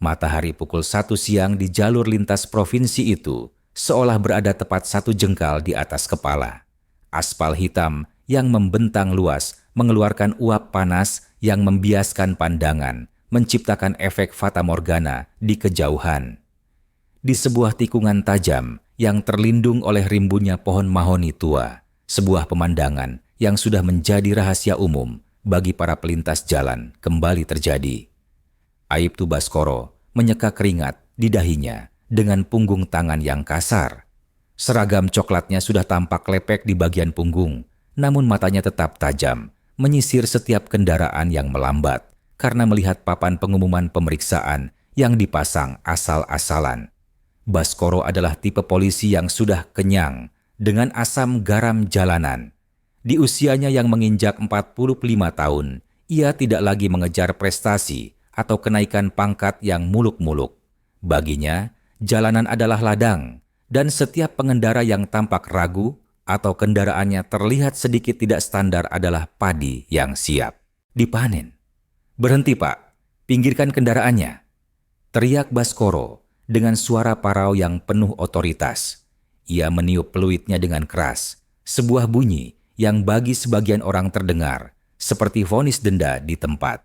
Matahari pukul 1 siang di jalur lintas provinsi itu seolah berada tepat 1 jengkal di atas kepala. Aspal hitam yang membentang luas mengeluarkan uap panas yang membiaskan pandangan, menciptakan efek fatamorgana di kejauhan. Di sebuah tikungan tajam yang terlindung oleh rimbunnya pohon mahoni tua, sebuah pemandangan yang sudah menjadi rahasia umum bagi para pelintas jalan kembali terjadi. Aibtu Baskoro menyeka keringat di dahinya dengan punggung tangan yang kasar. Seragam coklatnya sudah tampak lepek di bagian punggung, namun matanya tetap tajam, menyisir setiap kendaraan yang melambat karena melihat papan pengumuman pemeriksaan yang dipasang asal-asalan. Baskoro adalah tipe polisi yang sudah kenyang dengan asam garam jalanan. Di usianya yang menginjak 45 tahun, ia tidak lagi mengejar prestasi atau kenaikan pangkat yang muluk-muluk. Baginya, jalanan adalah ladang, dan setiap pengendara yang tampak ragu atau kendaraannya terlihat sedikit tidak standar adalah padi yang siap dipanen. "Berhenti, Pak. Pinggirkan kendaraannya," teriak Baskoro dengan suara parau yang penuh otoritas. Ia meniup peluitnya dengan keras, sebuah bunyi yang bagi sebagian orang terdengar seperti vonis denda di tempat.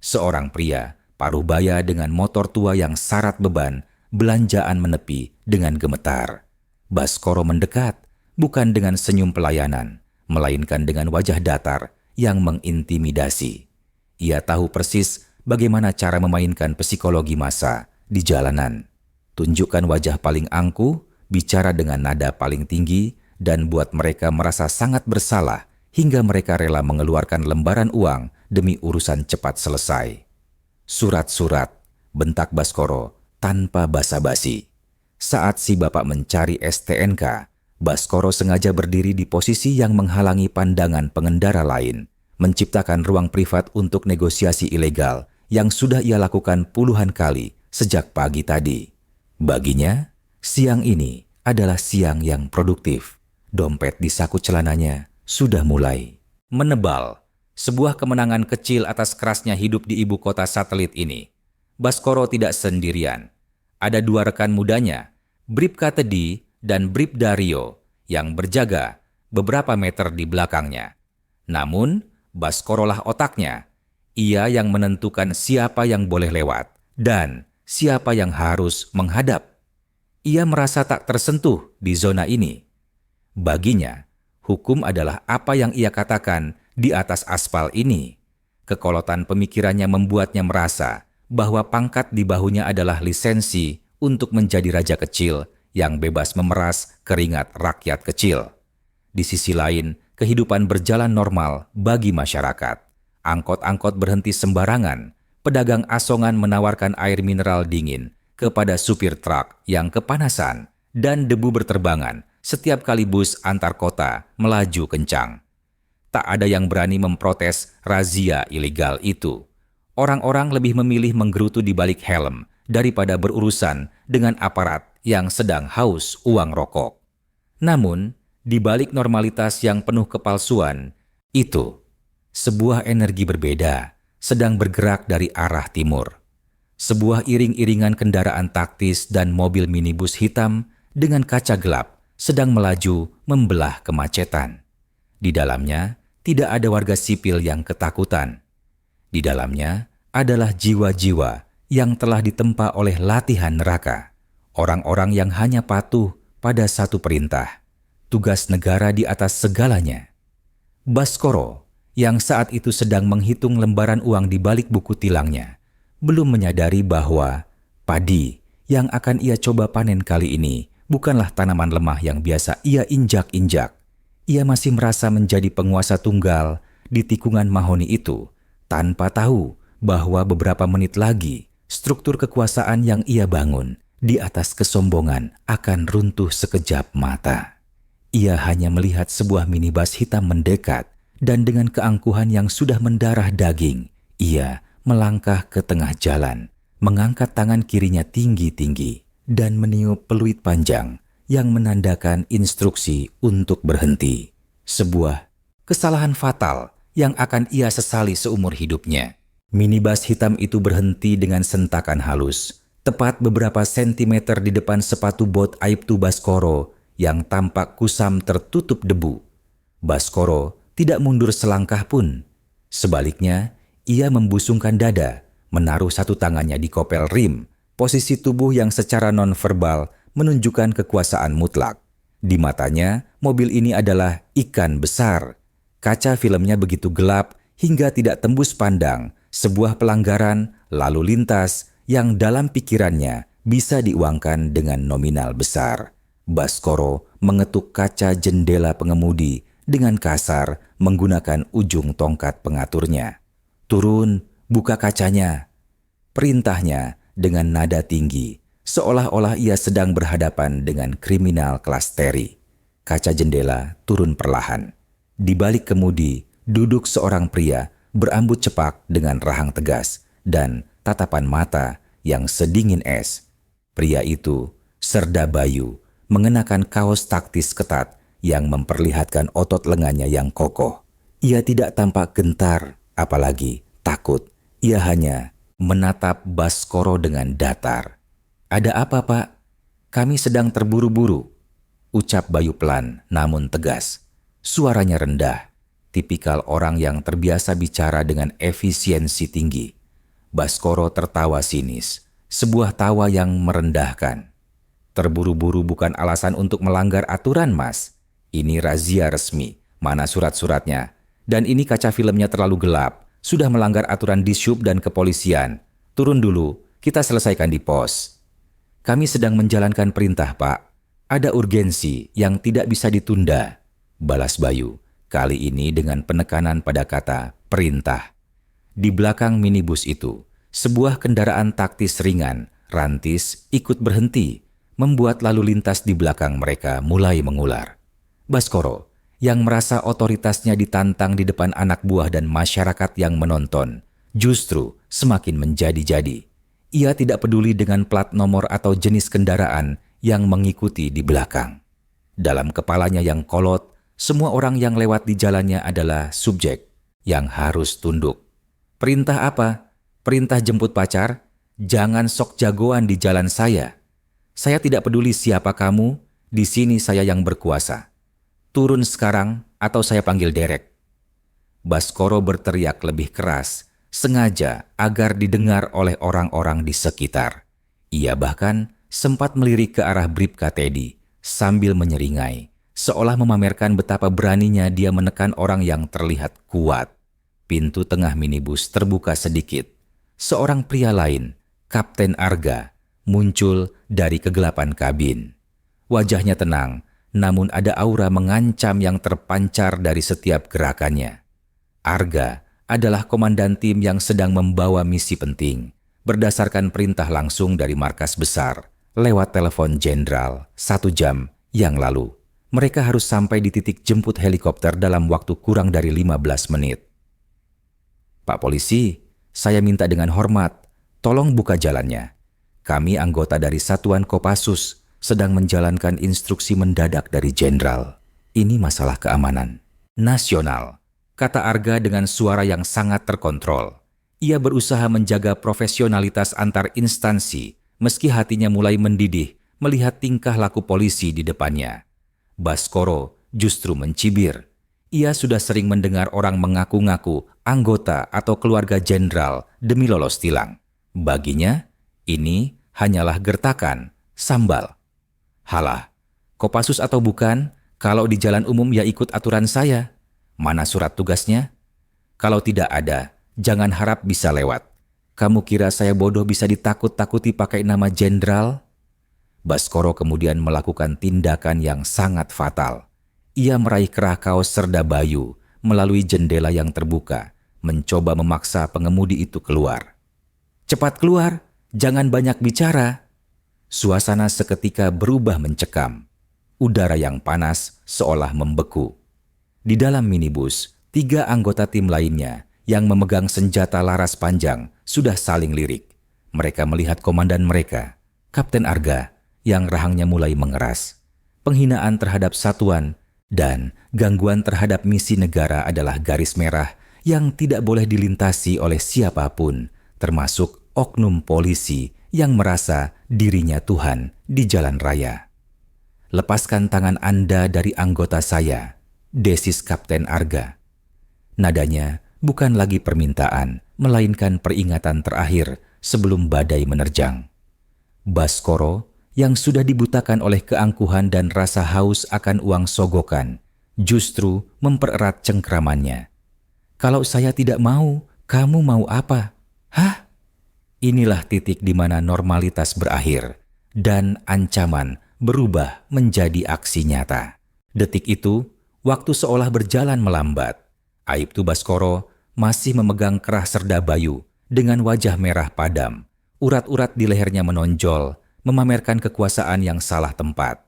Seorang pria paruh baya dengan motor tua yang syarat beban belanjaan menepi dengan gemetar. Baskoro mendekat, bukan dengan senyum pelayanan, melainkan dengan wajah datar yang mengintimidasi. Ia tahu persis bagaimana cara memainkan psikologi massa di jalanan. Tunjukkan wajah paling angkuh, bicara dengan nada paling tinggi, dan buat mereka merasa sangat bersalah hingga mereka rela mengeluarkan lembaran uang demi urusan cepat selesai. "Surat-surat," bentak Baskoro tanpa basa-basi. Saat si bapak mencari STNK, Baskoro sengaja berdiri di posisi yang menghalangi pandangan pengendara lain, menciptakan ruang privat untuk negosiasi ilegal yang sudah ia lakukan puluhan kali sejak pagi tadi. Baginya, siang ini adalah siang yang produktif. Dompet di saku celananya sudah mulai menebal. Sebuah kemenangan kecil atas kerasnya hidup di ibu kota satelit ini. Baskoro tidak sendirian. Ada 2 rekan mudanya, Bribka Tedi dan Bribda Rio, yang berjaga beberapa meter di belakangnya. Namun, Baskoro lah otaknya. Ia yang menentukan siapa yang boleh lewat dan siapa yang harus menghadap. Ia merasa tak tersentuh di zona ini. Baginya, hukum adalah apa yang ia katakan di atas aspal ini. Kekolotan pemikirannya membuatnya merasa bahwa pangkat di bahunya adalah lisensi untuk menjadi raja kecil yang bebas memeras keringat rakyat kecil. Di sisi lain, kehidupan berjalan normal bagi masyarakat. Angkot-angkot berhenti sembarangan, pedagang asongan menawarkan air mineral dingin kepada supir truk yang kepanasan, dan debu berterbangan setiap kali bus antar kota melaju kencang. Tak ada yang berani memprotes razia ilegal itu. Orang-orang lebih memilih menggerutu di balik helm daripada berurusan dengan aparat yang sedang haus uang rokok. Namun, di balik normalitas yang penuh kepalsuan, itu sebuah energi berbeda sedang bergerak dari arah timur. Sebuah iring-iringan kendaraan taktis dan mobil minibus hitam dengan kaca gelap sedang melaju membelah kemacetan. Di dalamnya tidak ada warga sipil yang ketakutan. Di dalamnya adalah jiwa-jiwa yang telah ditempa oleh latihan neraka. Orang-orang yang hanya patuh pada satu perintah, tugas negara di atas segalanya. Baskoro, yang saat itu sedang menghitung lembaran uang di balik buku tilangnya, belum menyadari bahwa padi yang akan ia coba panen kali ini bukanlah tanaman lemah yang biasa ia injak-injak. Ia masih merasa menjadi penguasa tunggal di tikungan mahoni itu, tanpa tahu bahwa beberapa menit lagi struktur kekuasaan yang ia bangun di atas kesombongan akan runtuh sekejap mata. Ia hanya melihat sebuah minibus hitam mendekat, dan dengan keangkuhan yang sudah mendarah daging, ia melangkah ke tengah jalan, mengangkat tangan kirinya tinggi-tinggi, dan meniup peluit panjang yang menandakan instruksi untuk berhenti. Sebuah kesalahan fatal yang akan ia sesali seumur hidupnya. Minibus hitam itu berhenti dengan sentakan halus, tepat beberapa sentimeter di depan sepatu bot Aibtu Baskoro yang tampak kusam tertutup debu. Baskoro tidak mundur selangkah pun. Sebaliknya, ia membusungkan dada, menaruh satu tangannya di kopel rim, posisi tubuh yang secara nonverbal menunjukkan kekuasaan mutlak. Di matanya, mobil ini adalah ikan besar. Kaca filmnya begitu gelap hingga tidak tembus pandang, sebuah pelanggaran lalu lintas yang dalam pikirannya bisa diuangkan dengan nominal besar. Baskoro mengetuk kaca jendela pengemudi dengan kasar menggunakan ujung tongkat pengaturnya. "Turun, buka kacanya," perintahnya dengan nada tinggi, seolah-olah ia sedang berhadapan dengan kriminal kelas teri. Kaca jendela turun perlahan. Di balik kemudi duduk seorang pria berambut cepak dengan rahang tegas dan tatapan mata yang sedingin es. Pria itu, Serda Bayu, mengenakan kaos taktis ketat yang memperlihatkan otot lengannya yang kokoh. Ia tidak tampak gentar, apalagi takut. Ia hanya menatap Baskoro dengan datar. "Ada apa, Pak? Kami sedang terburu-buru," ucap Bayu pelan namun tegas. Suaranya rendah, tipikal orang yang terbiasa bicara dengan efisiensi tinggi. Baskoro tertawa sinis, sebuah tawa yang merendahkan. "Terburu-buru bukan alasan untuk melanggar aturan, Mas. Ini razia resmi, mana surat-suratnya? Dan ini kaca filmnya terlalu gelap, sudah melanggar aturan dishub dan kepolisian. Turun dulu, kita selesaikan di pos." "Kami sedang menjalankan perintah, Pak. Ada urgensi yang tidak bisa ditunda," balas Bayu. Kali ini dengan penekanan pada kata perintah. Di belakang minibus itu, sebuah kendaraan taktis ringan, rantis, ikut berhenti, membuat lalu lintas di belakang mereka mulai mengular. Baskoro, yang merasa otoritasnya ditantang di depan anak buah dan masyarakat yang menonton, justru semakin menjadi-jadi. Ia tidak peduli dengan plat nomor atau jenis kendaraan yang mengikuti di belakang. Dalam kepalanya yang kolot, semua orang yang lewat di jalannya adalah subjek yang harus tunduk. "Perintah apa? Perintah jemput pacar? Jangan sok jagoan di jalan saya. Saya tidak peduli siapa kamu, di sini saya yang berkuasa. Turun sekarang atau saya panggil derek." Baskoro berteriak lebih keras, sengaja agar didengar oleh orang-orang di sekitar. Ia bahkan sempat melirik ke arah Bribka Teddy sambil menyeringai, seolah memamerkan betapa beraninya dia menekan orang yang terlihat kuat. Pintu tengah minibus terbuka sedikit. Seorang pria lain, Kapten Arga, muncul dari kegelapan kabin. Wajahnya tenang, namun ada aura mengancam yang terpancar dari setiap gerakannya. Arga adalah komandan tim yang sedang membawa misi penting, berdasarkan perintah langsung dari markas besar, lewat telepon jenderal 1 jam yang lalu. Mereka harus sampai di titik jemput helikopter dalam waktu kurang dari 15 menit. "Pak Polisi, saya minta dengan hormat, tolong buka jalannya. Kami anggota dari Satuan Kopassus sedang menjalankan instruksi mendadak dari jenderal. Ini masalah keamanan nasional," kata Arga dengan suara yang sangat terkontrol. Ia berusaha menjaga profesionalitas antar instansi, meski hatinya mulai mendidih melihat tingkah laku polisi di depannya. Baskoro justru mencibir. Ia sudah sering mendengar orang mengaku-ngaku anggota atau keluarga jenderal demi lolos tilang. Baginya, ini hanyalah gertakan, sambal. "Halah, Kopassus atau bukan, kalau di jalan umum ya ikut aturan saya. Mana surat tugasnya? Kalau tidak ada, jangan harap bisa lewat. Kamu kira saya bodoh bisa ditakut-takuti pakai nama jenderal?" Baskoro kemudian melakukan tindakan yang sangat fatal. Ia meraih kerah kaos Serda Bayu melalui jendela yang terbuka, mencoba memaksa pengemudi itu keluar. "Cepat keluar, jangan banyak bicara." Suasana seketika berubah mencekam. Udara yang panas seolah membeku. Di dalam minibus, 3 anggota tim lainnya yang memegang senjata laras panjang sudah saling lirik. Mereka melihat komandan mereka, Kapten Arga, yang rahangnya mulai mengeras. Penghinaan terhadap satuan dan gangguan terhadap misi negara adalah garis merah yang tidak boleh dilintasi oleh siapapun, termasuk oknum polisi yang merasa dirinya Tuhan di jalan raya. Lepaskan tangan Anda dari anggota saya, desis Kapten Arga. Nadanya bukan lagi permintaan, melainkan peringatan terakhir sebelum badai menerjang. Baskoro yang sudah dibutakan oleh keangkuhan dan rasa haus akan uang sogokan, justru mempererat cengkramannya. Kalau saya tidak mau, kamu mau apa? Hah? Inilah titik di mana normalitas berakhir dan ancaman berubah menjadi aksi nyata. Detik itu, waktu seolah berjalan melambat. Aibtu Baskoro masih memegang kerah Serda Bayu dengan wajah merah padam. Urat-urat di lehernya menonjol, memamerkan kekuasaan yang salah tempat.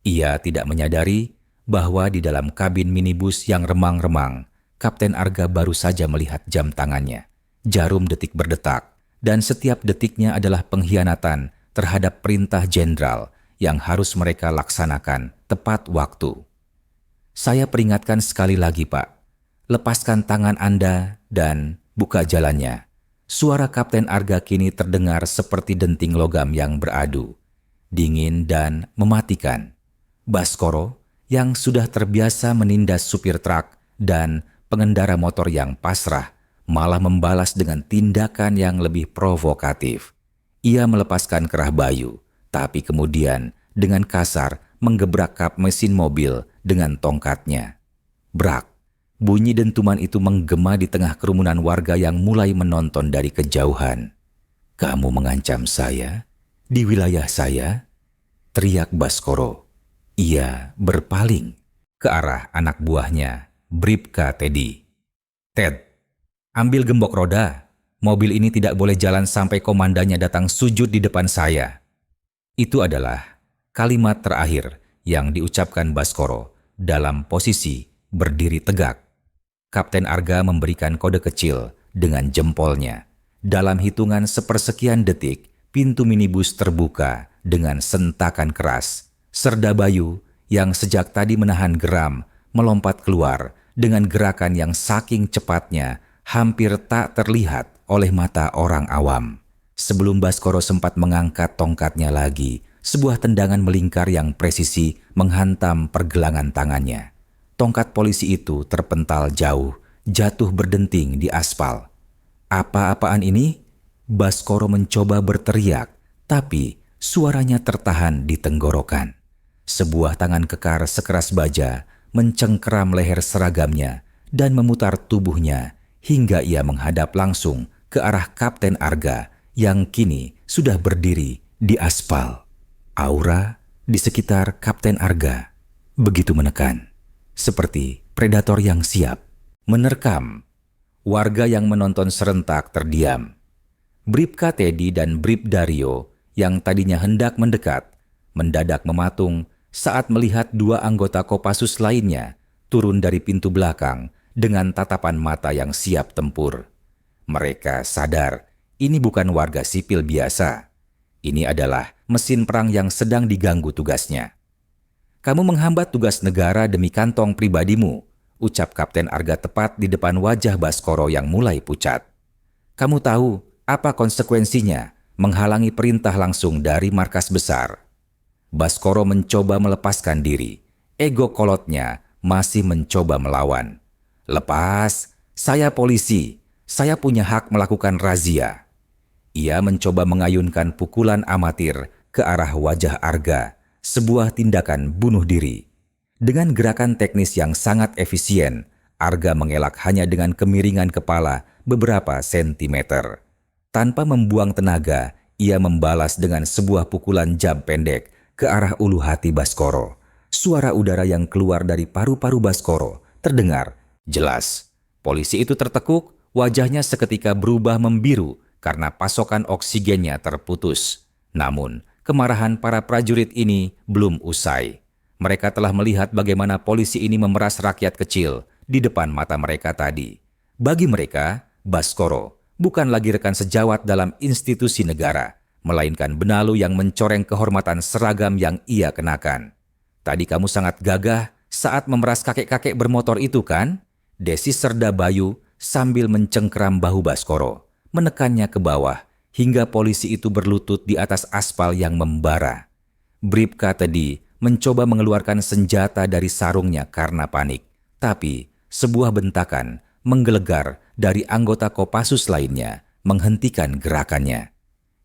Ia tidak menyadari bahwa di dalam kabin minibus yang remang-remang, Kapten Arga baru saja melihat jam tangannya. Jarum detik berdetak, dan setiap detiknya adalah pengkhianatan terhadap perintah jenderal yang harus mereka laksanakan tepat waktu. Saya peringatkan sekali lagi, Pak. Lepaskan tangan Anda dan buka jalannya. Suara Kapten Arga kini terdengar seperti denting logam yang beradu, dingin dan mematikan. Baskoro yang sudah terbiasa menindas supir truk dan pengendara motor yang pasrah malah membalas dengan tindakan yang lebih provokatif. Ia melepaskan kerah Bayu, tapi kemudian dengan kasar menggebrak kap mesin mobil dengan tongkatnya. Brak! Bunyi dentuman itu menggema di tengah kerumunan warga yang mulai menonton dari kejauhan. "Kamu mengancam saya? Di wilayah saya?" teriak Baskoro. Ia berpaling ke arah anak buahnya, Bribka Teddy. "Ted, ambil gembok roda. Mobil ini tidak boleh jalan sampai komandannya datang sujud di depan saya." Itu adalah kalimat terakhir yang diucapkan Baskoro dalam posisi berdiri tegak. Kapten Arga memberikan kode kecil dengan jempolnya. Dalam hitungan sepersekian detik, pintu minibus terbuka dengan sentakan keras. Serda Bayu yang sejak tadi menahan geram melompat keluar dengan gerakan yang saking cepatnya hampir tak terlihat oleh mata orang awam. Sebelum Baskoro sempat mengangkat tongkatnya lagi, sebuah tendangan melingkar yang presisi menghantam pergelangan tangannya. Tongkat polisi itu terpental jauh, jatuh berdenting di aspal. "Apa-apaan ini?" Baskoro mencoba berteriak, tapi suaranya tertahan di tenggorokan. Sebuah tangan kekar sekeras baja mencengkeram leher seragamnya dan memutar tubuhnya hingga ia menghadap langsung ke arah Kapten Arga yang kini sudah berdiri di aspal. Aura di sekitar Kapten Arga begitu menekan, seperti predator yang siap menerkam. Warga yang menonton serentak terdiam. Bribka Teddy dan Brib Dario yang tadinya hendak mendekat, mendadak mematung saat melihat dua anggota Kopassus lainnya turun dari pintu belakang dengan tatapan mata yang siap tempur. Mereka sadar ini bukan warga sipil biasa. Ini adalah mesin perang yang sedang diganggu tugasnya. "Kamu menghambat tugas negara demi kantong pribadimu," ucap Kapten Arga tepat di depan wajah Baskoro yang mulai pucat. "Kamu tahu apa konsekuensinya menghalangi perintah langsung dari markas besar?" Baskoro mencoba melepaskan diri. Ego kolotnya masih mencoba melawan. "Lepas, saya polisi. Saya punya hak melakukan razia." Ia mencoba mengayunkan pukulan amatir ke arah wajah Arga, sebuah tindakan bunuh diri. Dengan gerakan teknis yang sangat efisien, Arga mengelak hanya dengan kemiringan kepala beberapa sentimeter. Tanpa membuang tenaga, ia membalas dengan sebuah pukulan jab pendek ke arah ulu hati Baskoro. Suara udara yang keluar dari paru-paru Baskoro terdengar jelas. Polisi itu tertekuk, wajahnya seketika berubah membiru karena pasokan oksigennya terputus. Namun, kemarahan para prajurit ini belum usai. Mereka telah melihat bagaimana polisi ini memeras rakyat kecil di depan mata mereka tadi. Bagi mereka, Baskoro bukan lagi rekan sejawat dalam institusi negara, melainkan benalu yang mencoreng kehormatan seragam yang ia kenakan. "Tadi kamu sangat gagah saat memeras kakek-kakek bermotor itu kan?" desis Serda Bayu sambil mencengkeram bahu Baskoro, menekannya ke bawah hingga polisi itu berlutut di atas aspal yang membara. Bribka Teddy mencoba mengeluarkan senjata dari sarungnya karena panik, tapi sebuah bentakan menggelegar dari anggota Kopassus lainnya menghentikan gerakannya.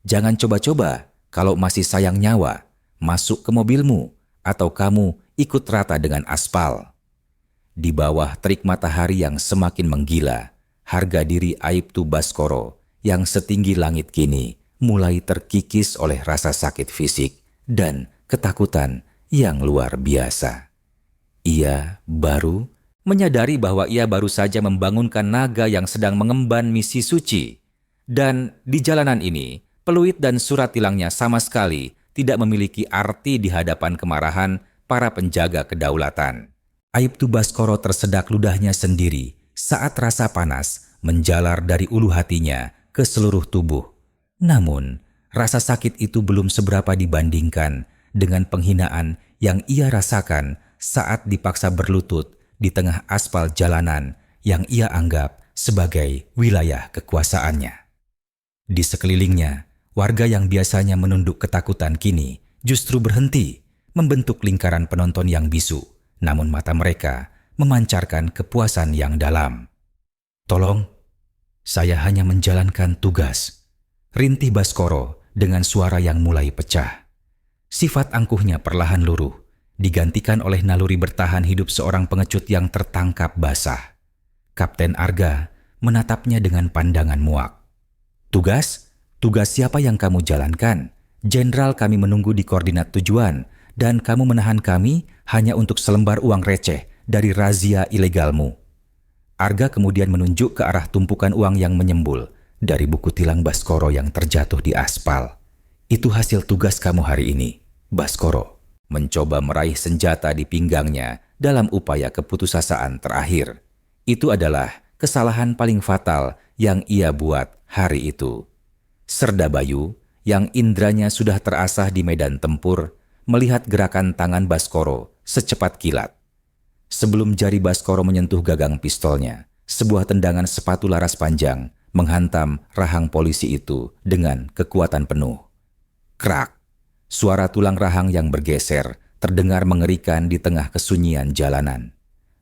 "Jangan coba-coba, kalau masih sayang nyawa, masuk ke mobilmu atau kamu ikut rata dengan aspal." Di bawah terik matahari yang semakin menggila, harga diri Aibtu Baskoro yang setinggi langit kini mulai terkikis oleh rasa sakit fisik dan ketakutan yang luar biasa. Ia baru menyadari bahwa ia baru saja membangunkan naga yang sedang mengemban misi suci. Dan di jalanan ini, peluit dan surat tilangnya sama sekali tidak memiliki arti di hadapan kemarahan para penjaga kedaulatan. Aibtu Baskoro tersedak ludahnya sendiri saat rasa panas menjalar dari ulu hatinya ke seluruh tubuh. Namun, rasa sakit itu belum seberapa dibandingkan dengan penghinaan yang ia rasakan saat dipaksa berlutut di tengah aspal jalanan yang ia anggap sebagai wilayah kekuasaannya. Di sekelilingnya, warga yang biasanya menunduk ketakutan kini justru berhenti membentuk lingkaran penonton yang bisu, namun mata mereka memancarkan kepuasan yang dalam. "Tolong, saya hanya menjalankan tugas," rintih Baskoro dengan suara yang mulai pecah. Sifat angkuhnya perlahan luruh, digantikan oleh naluri bertahan hidup seorang pengecut yang tertangkap basah. Kapten Arga menatapnya dengan pandangan muak. "Tugas? Tugas siapa yang kamu jalankan? Jenderal kami menunggu di koordinat tujuan, dan kamu menahan kami hanya untuk selembar uang receh dari razia ilegalmu." Arga kemudian menunjuk ke arah tumpukan uang yang menyembul dari buku tilang Baskoro yang terjatuh di aspal. "Itu hasil tugas kamu hari ini, Baskoro." Mencoba meraih senjata di pinggangnya dalam upaya keputusasaan terakhir. Itu adalah kesalahan paling fatal yang ia buat hari itu. Serda Bayu, yang indranya sudah terasah di medan tempur, melihat gerakan tangan Baskoro secepat kilat. Sebelum jari Baskoro menyentuh gagang pistolnya, sebuah tendangan sepatu laras panjang menghantam rahang polisi itu dengan kekuatan penuh. Krak! Suara tulang rahang yang bergeser terdengar mengerikan di tengah kesunyian jalanan.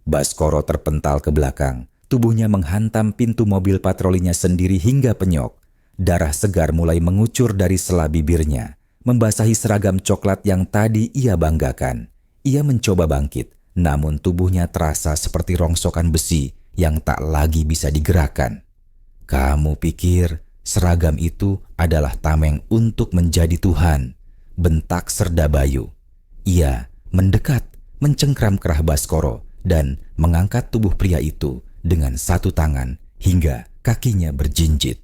Baskoro terpental ke belakang, tubuhnya menghantam pintu mobil patrolinya sendiri hingga penyok. Darah segar mulai mengucur dari sela bibirnya, membasahi seragam coklat yang tadi ia banggakan. Ia mencoba bangkit, namun tubuhnya terasa seperti rongsokan besi yang tak lagi bisa digerakkan. "Kamu pikir seragam itu adalah tameng untuk menjadi Tuhan?" bentak Serda Bayu. Ia mendekat, mencengkram kerah Baskoro dan mengangkat tubuh pria itu dengan satu tangan hingga kakinya berjinjit.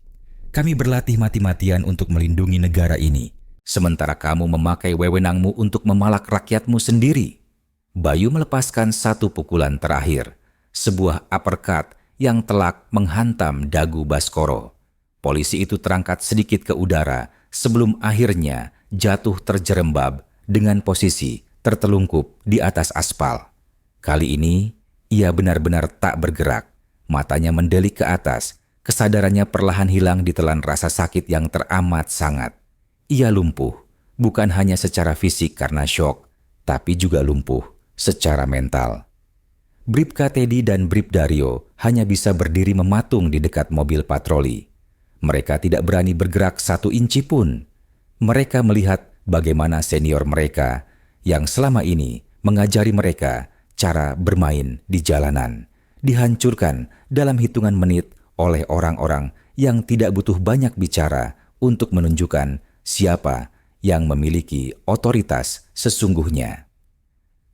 "Kami berlatih mati-matian untuk melindungi negara ini, sementara kamu memakai wewenangmu untuk memalak rakyatmu sendiri." Bayu melepaskan satu pukulan terakhir, sebuah uppercut yang telak menghantam dagu Baskoro. Polisi itu terangkat sedikit ke udara sebelum akhirnya jatuh terjerembab dengan posisi tertelungkup di atas aspal. Kali ini, ia benar-benar tak bergerak. Matanya mendelik ke atas, kesadarannya perlahan hilang ditelan rasa sakit yang teramat sangat. Ia lumpuh, bukan hanya secara fisik karena syok, tapi juga lumpuh secara mental. Bribka Teddy dan Bribdario hanya bisa berdiri mematung di dekat mobil patroli. Mereka tidak berani bergerak satu inci pun. Mereka melihat bagaimana senior mereka yang selama ini mengajari mereka cara bermain di jalanan dihancurkan dalam hitungan menit oleh orang-orang yang tidak butuh banyak bicara untuk menunjukkan siapa yang memiliki otoritas sesungguhnya.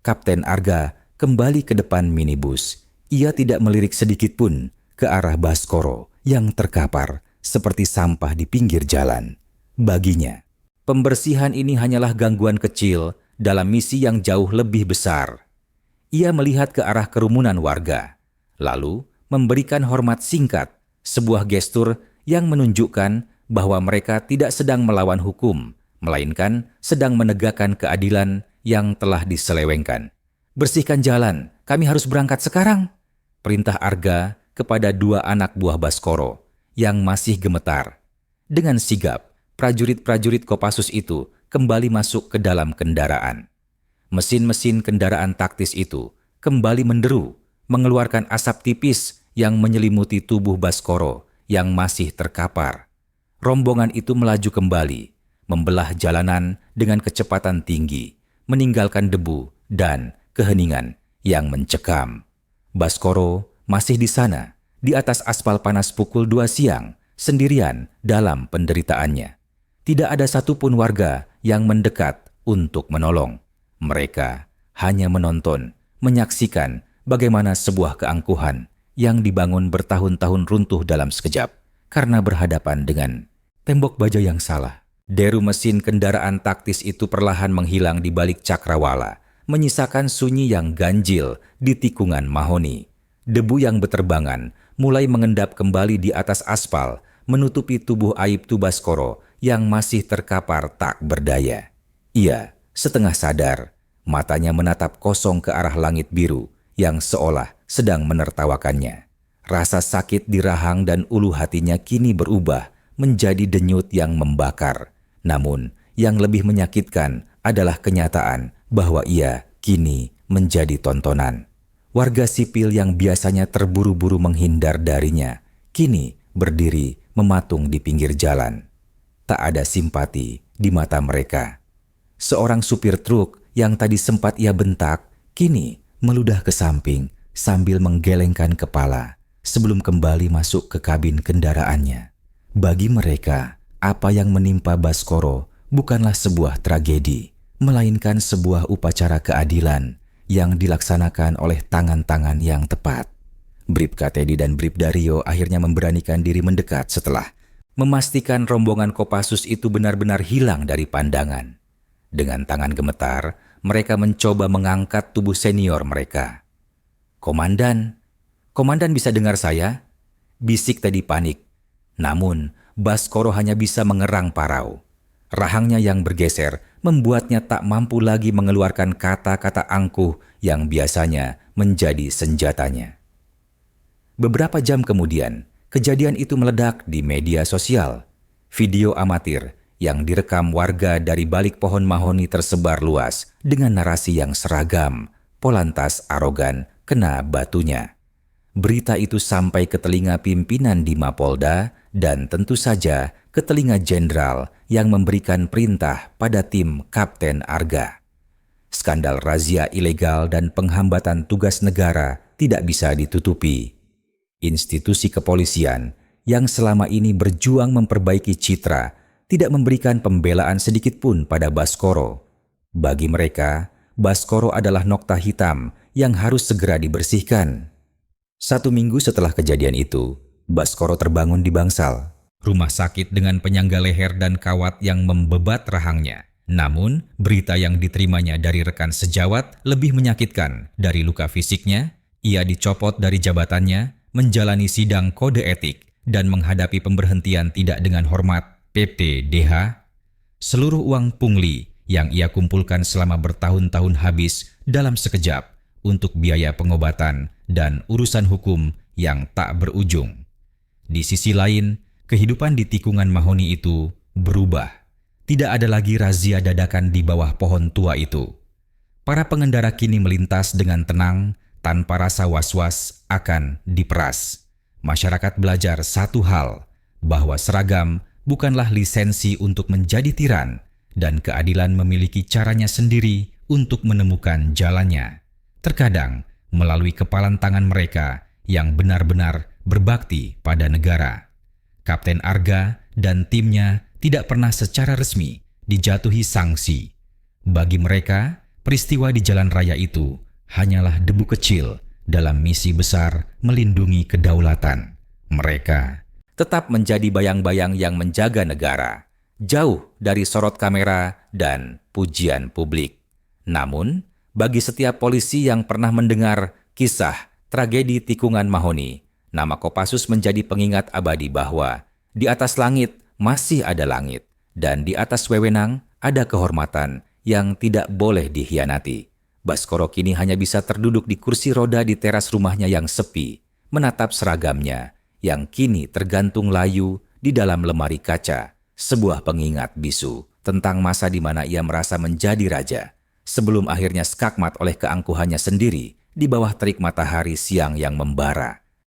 Kapten Arga kembali ke depan minibus. Ia tidak melirik sedikit pun ke arah Baskoro yang terkapar seperti sampah di pinggir jalan. Baginya, pembersihan ini hanyalah gangguan kecil dalam misi yang jauh lebih besar. Ia melihat ke arah kerumunan warga, lalu memberikan hormat singkat, sebuah gestur yang menunjukkan bahwa mereka tidak sedang melawan hukum, melainkan sedang menegakkan keadilan yang telah diselewengkan. "Bersihkan jalan, kami harus berangkat sekarang," perintah Arga kepada 2 anak buah Baskoro yang masih gemetar. Dengan sigap, prajurit-prajurit Kopassus itu kembali masuk ke dalam kendaraan. Mesin-mesin kendaraan taktis itu kembali menderu, mengeluarkan asap tipis yang menyelimuti tubuh Baskoro yang masih terkapar. Rombongan itu melaju kembali, membelah jalanan dengan kecepatan tinggi, meninggalkan debu dan keheningan yang mencekam. Baskoro masih di sana, di atas aspal panas pukul 2 siang, sendirian dalam penderitaannya. Tidak ada satupun warga yang mendekat untuk menolong. Mereka hanya menonton, menyaksikan bagaimana sebuah keangkuhan yang dibangun bertahun-tahun runtuh dalam sekejap karena berhadapan dengan tembok baja yang salah. Deru mesin kendaraan taktis itu perlahan menghilang di balik cakrawala, menyisakan sunyi yang ganjil di tikungan mahoni. Debu yang beterbangan mulai mengendap kembali di atas aspal, menutupi tubuh Aibtu Baskoro yang masih terkapar tak berdaya. Ia setengah sadar, matanya menatap kosong ke arah langit biru yang seolah sedang menertawakannya. Rasa sakit di rahang dan ulu hatinya kini berubah menjadi denyut yang membakar. Namun, yang lebih menyakitkan adalah kenyataan bahwa ia kini menjadi tontonan. Warga sipil yang biasanya terburu-buru menghindar darinya, kini berdiri mematung di pinggir jalan. Tak ada simpati di mata mereka. Seorang supir truk yang tadi sempat ia bentak, kini meludah ke samping sambil menggelengkan kepala sebelum kembali masuk ke kabin kendaraannya. Bagi mereka, apa yang menimpa Baskoro bukanlah sebuah tragedi, melainkan sebuah upacara keadilan yang dilaksanakan oleh tangan-tangan yang tepat. Bribka Teddy dan Bribda Rio akhirnya memberanikan diri mendekat setelah memastikan rombongan Kopassus itu benar-benar hilang dari pandangan. Dengan tangan gemetar, mereka mencoba mengangkat tubuh senior mereka. Komandan bisa dengar saya?" bisik Teddy panik. Namun, Baskoro hanya bisa mengerang parau. Rahangnya yang bergeser membuatnya tak mampu lagi mengeluarkan kata-kata angkuh yang biasanya menjadi senjatanya. Beberapa jam kemudian, kejadian itu meledak di media sosial. Video amatir yang direkam warga dari balik pohon mahoni tersebar luas dengan narasi yang seragam, polantas arogan kena batunya. Berita itu sampai ke telinga pimpinan di Mapolda dan tentu saja ke telinga jenderal yang memberikan perintah pada tim Kapten Arga. Skandal razia ilegal dan penghambatan tugas negara tidak bisa ditutupi. Institusi kepolisian yang selama ini berjuang memperbaiki citra tidak memberikan pembelaan sedikit pun pada Baskoro. Bagi mereka, Baskoro adalah nokta hitam yang harus segera dibersihkan. 1 minggu setelah kejadian itu, Baskoro terbangun di bangsal, rumah sakit dengan penyangga leher dan kawat yang membebat rahangnya. Namun, berita yang diterimanya dari rekan sejawat lebih menyakitkan. Dari luka fisiknya, ia dicopot dari jabatannya, menjalani sidang kode etik, dan menghadapi pemberhentian tidak dengan hormat PPDH. Seluruh uang pungli yang ia kumpulkan selama bertahun-tahun habis dalam sekejap untuk biaya pengobatan dan urusan hukum yang tak berujung. Di sisi lain, kehidupan di tikungan mahoni itu berubah. Tidak ada lagi razia dadakan di bawah pohon tua itu. Para pengendara kini melintas dengan tenang tanpa rasa was-was akan diperas. Masyarakat belajar satu hal, bahwa seragam bukanlah lisensi untuk menjadi tiran, dan keadilan memiliki caranya sendiri untuk menemukan jalannya. Terkadang melalui kepalan tangan mereka yang benar-benar berbakti pada negara. Kapten Arga dan timnya tidak pernah secara resmi dijatuhi sanksi. Bagi mereka, peristiwa di jalan raya itu hanyalah debu kecil dalam misi besar melindungi kedaulatan. Mereka tetap menjadi bayang-bayang yang menjaga negara, jauh dari sorot kamera dan pujian publik. Namun, bagi setiap polisi yang pernah mendengar kisah tragedi tikungan mahoni, nama Kopassus menjadi pengingat abadi bahwa di atas langit masih ada langit, dan di atas wewenang ada kehormatan yang tidak boleh dikhianati. Baskoro kini hanya bisa terduduk di kursi roda di teras rumahnya yang sepi, menatap seragamnya yang kini tergantung layu di dalam lemari kaca, sebuah pengingat bisu tentang masa di mana ia merasa menjadi raja, sebelum akhirnya skakmat oleh keangkuhannya sendiri di bawah terik matahari siang yang membara.